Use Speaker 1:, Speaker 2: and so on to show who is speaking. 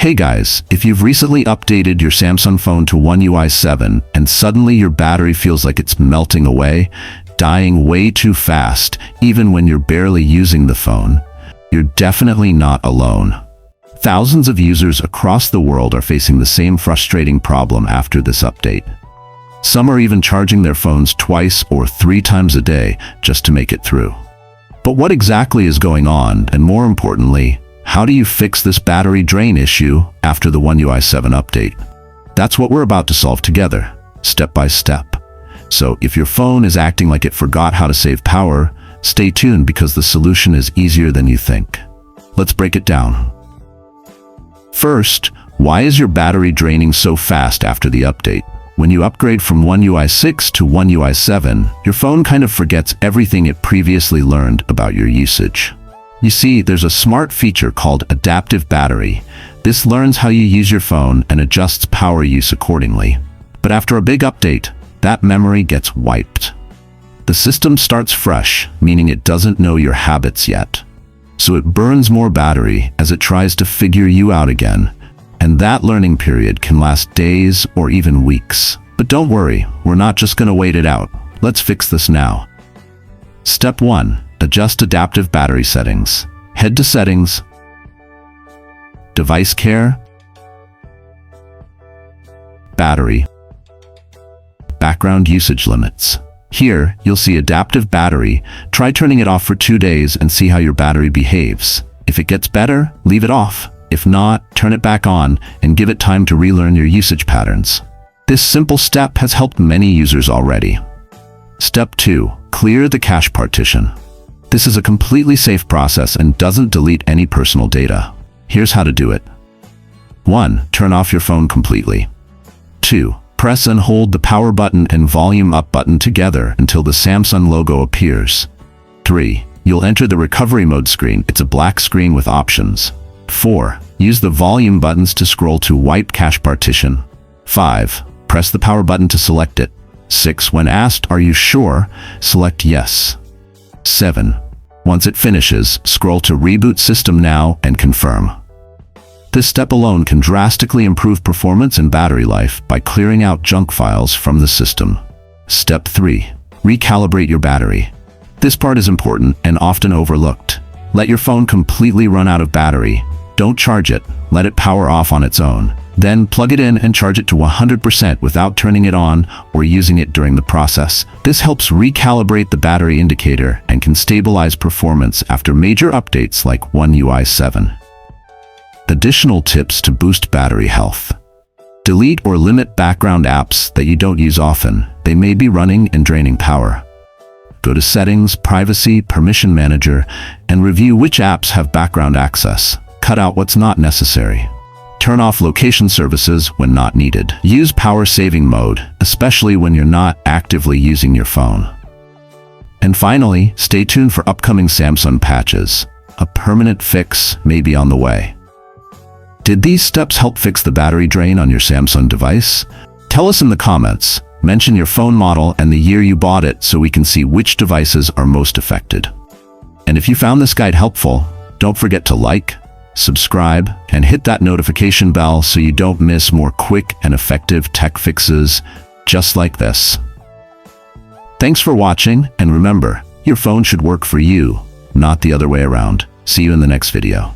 Speaker 1: Hey guys, if you've recently updated your Samsung phone to One UI 7 and suddenly your battery feels like it's melting away, dying way too fast, even when you're barely using the phone, you're definitely not alone. Thousands of users across the world are facing the same frustrating problem after this update. Some are even charging their phones twice or 3 times a day just to make it through. But what exactly is going on, and more importantly, how do you fix this battery drain issue after the One UI 7 update? That's what we're about to solve together, step by step. So if your phone is acting like it forgot how to save power, stay tuned because the solution is easier than you think. Let's break it down. First, why is your battery draining so fast after the update? When you upgrade from One UI 6 to One UI 7, your phone kind of forgets everything it previously learned about your usage. You see, there's a smart feature called adaptive battery. This learns how you use your phone and adjusts power use accordingly. But after a big update, that memory gets wiped. The system starts fresh, meaning it doesn't know your habits yet. So it burns more battery as it tries to figure you out again. And that learning period can last days or even weeks. But don't worry, we're not just going to wait it out. Let's fix this now. Step 1. Adjust adaptive battery settings. Head to Settings, Device Care, Battery, Background Usage Limits. Here, you'll see Adaptive Battery. Try turning it off for 2 days and see how your battery behaves. If it gets better, leave it off. If not, turn it back on and give it time to relearn your usage patterns. This simple step has helped many users already. Step 2. Clear the cache partition. This is a completely safe process and doesn't delete any personal data. Here's how to do it. 1. Turn off your phone completely. 2. Press and hold the power button and volume up button together until the Samsung logo appears. 3. You'll enter the recovery mode screen. It's a black screen with options. 4. Use the volume buttons to scroll to wipe cache partition. 5. Press the power button to select it. 6. When asked, "Are you sure?" select yes. 7. Once it finishes, scroll to Reboot System Now and confirm. This step alone can drastically improve performance and battery life by clearing out junk files from the system. Step 3. Recalibrate your battery. This part is important and often overlooked. Let your phone completely run out of battery. Don't charge it, let it power off on its own. Then plug it in and charge it to 100% without turning it on or using it during the process. This helps recalibrate the battery indicator and can stabilize performance after major updates like One UI 7. Additional tips to boost battery health. Delete or limit background apps that you don't use often. They may be running and draining power. Go to Settings, Privacy, Permission Manager, and review which apps have background access. Cut out what's not necessary. Turn off location services when not needed. Use power saving mode, especially when you're not actively using your phone. And finally, stay tuned for upcoming Samsung patches. A permanent fix may be on the way. Did these steps help fix the battery drain on your Samsung device? Tell us in the comments. Mention your phone model and the year you bought it so we can see which devices are most affected. And if you found this guide helpful, don't forget to like, subscribe, and hit that notification bell so you don't miss more quick and effective tech fixes just like this. Thanks for watching, and remember, your phone should work for you, not the other way around. See you in the next video.